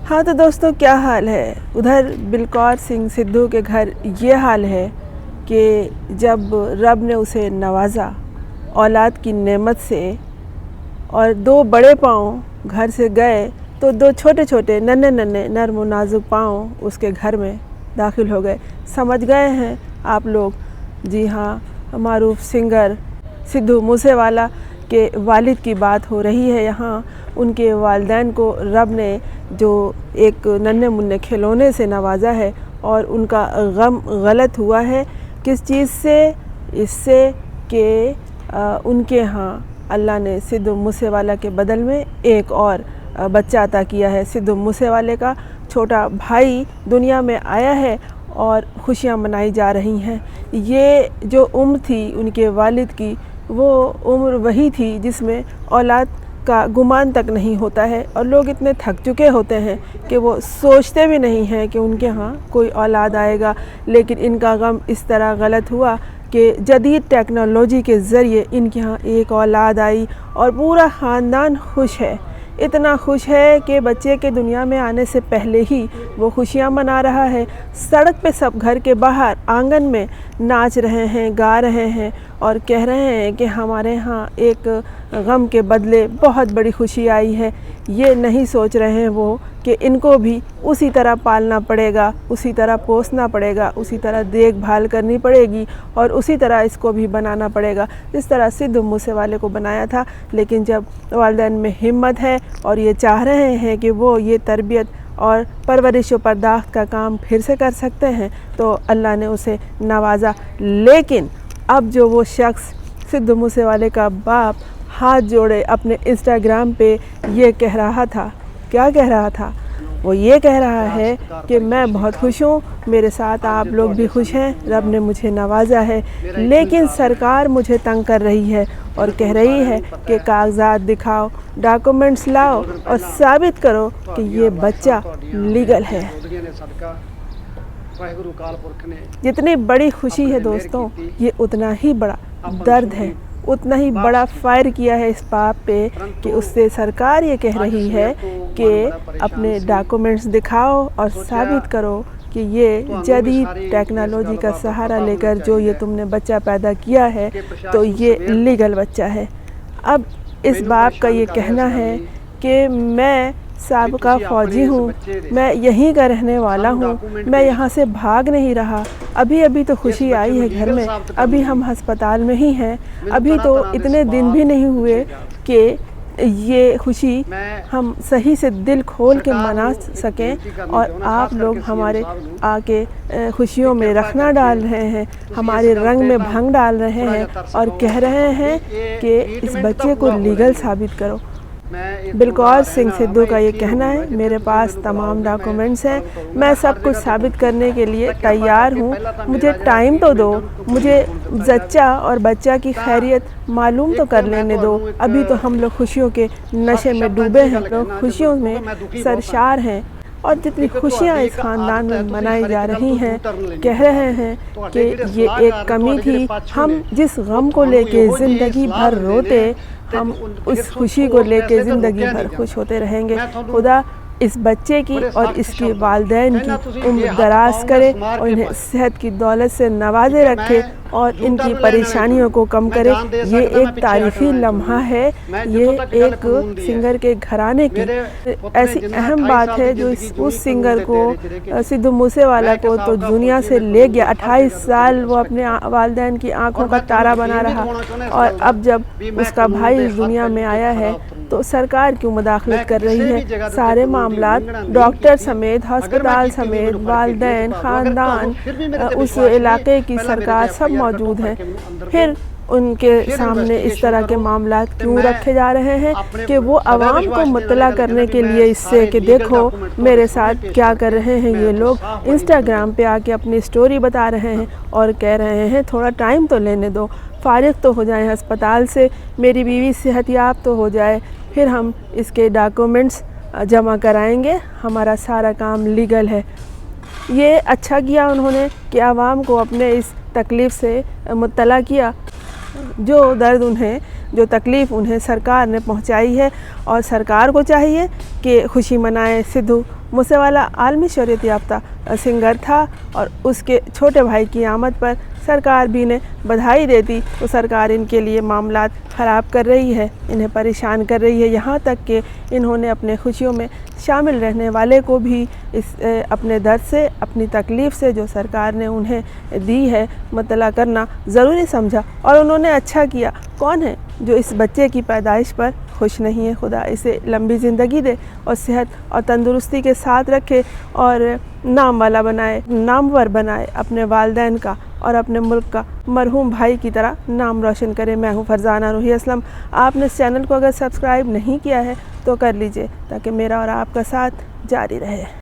हाँ तो दोस्तों, क्या हाल है। उधर बलकौर सिंह सिद्धू के घर ये हाल है कि जब रब ने उसे नवाजा औलाद की नेमत से और 2 बड़े पाँव घर से गए तो 2 छोटे छोटे नन्हे नन्हे नर्म नाजुक पाँव उसके घर में दाखिल हो गए। समझ गए हैं आप लोग। जी हाँ, मारूफ सिंगर सिद्धू मूसेवाला के वालिद की बात हो रही है यहाँ। उनके वालिदैन को रब ने जो एक नन्हे मुन्ने खिलौने से नवाजा है और उनका गम गलत हुआ है। किस चीज़ से? इससे कि उनके यहाँ अल्लाह ने सिद्धू मूसेवाला के बदल में एक और बच्चा अता किया है। सिद्धू मूसेवाले का छोटा भाई दुनिया में आया है और खुशियाँ मनाई जा रही हैं। ये जो उम्र थी उनके वालिद की, वो उम्र वही थी जिसमें औलाद का गुमान तक नहीं होता है और लोग इतने थक चुके होते हैं कि वो सोचते भी नहीं हैं कि उनके यहाँ कोई औलाद आएगा। लेकिन इनका गम इस तरह गलत हुआ कि जदीद टेक्नोलॉजी के ज़रिए इनके यहाँ एक औलाद आई और पूरा ख़ानदान खुश है। इतना खुश है कि बच्चे के दुनिया में आने से पहले ही वो खुशियाँ मना रहा है। सड़क पे सब घर के बाहर आंगन में नाच रहे हैं, गा रहे हैं और कह रहे हैं कि हमारे यहाँ एक गम के बदले बहुत बड़ी खुशी आई है। ये नहीं सोच रहे हैं वो कि इनको भी उसी तरह पालना पड़ेगा, उसी तरह पोसना पड़ेगा, उसी तरह देखभाल करनी पड़ेगी और उसी तरह इसको भी बनाना पड़ेगा जिस तरह सिद्धू मूसेवाले को बनाया था। लेकिन जब वालिदैन में हिम्मत है और ये चाह रहे हैं कि वो ये तरबियत और परवरिश व पर्दाख्त का काम फिर से कर सकते हैं तो अल्लाह ने उसे नवाजा। लेकिन अब जो वो शख्स सिद्धू मूसेवाले का बाप हाथ जोड़े अपने इंस्टाग्राम पे ये कह रहा था, क्या कह रहा था? वो ये कह रहा है कि मैं बहुत खुश हूँ, मेरे साथ आप लोग भी खुश हैं, रब ने मुझे नवाजा है। लेकिन सरकार मुझे तंग कर रही है और कह रही है कि कागजात दिखाओ, डॉक्यूमेंट्स लाओ और साबित करो कि ये बच्चा लीगल है। जितनी बड़ी खुशी है दोस्तों, ये उतना ही बड़ा दर्द है, उतना ही बड़ा फायर किया है इस बाप पे कि उससे सरकार ये कह रही है कि अपने डॉक्यूमेंट्स दिखाओ और साबित करो कि ये जदीद टेक्नोलॉजी का सहारा लेकर जो ये तुमने बच्चा पैदा किया है तो ये लीगल बच्चा है। अब इस बाप का ये कहना है कि मैं साबका फ़ौजी हूँ, मैं यहीं का रहने वाला हूँ, मैं यहाँ से भाग नहीं रहा। अभी तो खुशी आई है घर में, अभी हम अस्पताल में ही हैं, अभी तो इतने दिन भी नहीं हुए कि ये खुशी हम सही से दिल खोल के मना सकें और आप लोग हमारे आके खुशियों में रखना डाल रहे हैं, हमारे रंग में भंग डाल रहे हैं और कह रहे हैं कि इस बच्चे को लीगल साबित करो। बलकौर सिंह सिद्धू का ये कहना है, मेरे पास तमाम डॉक्यूमेंट्स हैं, मैं सब कुछ साबित करने के लिए तैयार हूँ, मुझे टाइम तो दो, मुझे जच्चा और बच्चा की खैरियत मालूम तो कर लेने दो। अभी तो हम लोग खुशियों के नशे में डूबे हैं, लोग खुशियों में सरशार हैं और जितनी खुशियाँ इस ख़ानदान में मनाई जा रही हैं, कह रहे हैं कि ये एक कमी थी। हम जिस गम को लेके ज़िंदगी भर रोते, हम उस खुशी को लेके ज़िंदगी भर खुश होते रहेंगे। खुदा इस बच्चे की और इसके वालिदैन की उम्र दराज करे और इन्हें सेहत की दौलत से नवाजे रखे और इनकी परेशानियों को कम करे। ये एक तारीख़ी लम्हा है, ये एक सिंगर के घराने की ऐसी अहम बात है जो उस सिंगर को, सिद्धू मूसेवाला को तो दुनिया से ले गया। 28 साल वो अपने वालिदैन की आंखों का तारा बना रहा और अब जब उसका भाई इस दुनिया में आया है तो सरकार क्यों मुदाखलत कर रही है? सारे मामलात डॉक्टर समेत, अस्पताल समेत, वालिदैन, ख़ानदान, उस इलाके की सरकार सब मौजूद हैं। फिर उनके सामने इस तरह के मामलात क्यों रखे जा रहे हैं कि वो आवाम को मुत्तला करने के लिए इससे कि देखो मेरे साथ क्या कर रहे हैं ये लोग। इंस्टाग्राम पे आके अपनी स्टोरी बता रहे हैं और कह रहे हैं थोड़ा टाइम तो लेने दो, फारिग तो हो जाए अस्पताल से, मेरी बीवी सेहतयाब तो हो जाए, फिर हम इसके डॉक्यूमेंट्स जमा कराएंगे, हमारा सारा काम लीगल है। ये अच्छा किया उन्होंने कि आवाम को अपने इस तकलीफ़ से मुत्तला किया। जो दर्द उन्हें, जो तकलीफ़ उन्हें सरकार ने पहुंचाई है और सरकार को चाहिए کہ خوشی منائے۔ سدھو موسیوالا عالمی شہرت یافتہ سنگر تھا اور اس کے چھوٹے بھائی کی آمد پر سرکار بھی نے بدھائی دے دی تو سرکار ان کے لیے معاملات خراب کر رہی ہے، انہیں پریشان کر رہی ہے، یہاں تک کہ انہوں نے اپنے خوشیوں میں شامل رہنے والے کو بھی اپنے درد سے، اپنی تکلیف سے جو سرکار نے انہیں دی ہے مطلع کرنا ضروری سمجھا، اور انہوں نے اچھا کیا۔ کون ہے جو اس بچے کی پیدائش پر خوش نہیں ہے؟ خدا اسے لمبی زندگی دے اور صحت اور تندرستی کے ساتھ رکھے اور نام والا بنائے، نامور بنائے اپنے والدین کا اور اپنے ملک کا، مرحوم بھائی کی طرح نام روشن کرے۔ میں ہوں فرزانہ روحی اسلم۔ آپ نے اس چینل کو اگر سبسکرائب نہیں کیا ہے تو کر لیجئے تاکہ میرا اور آپ کا ساتھ جاری رہے۔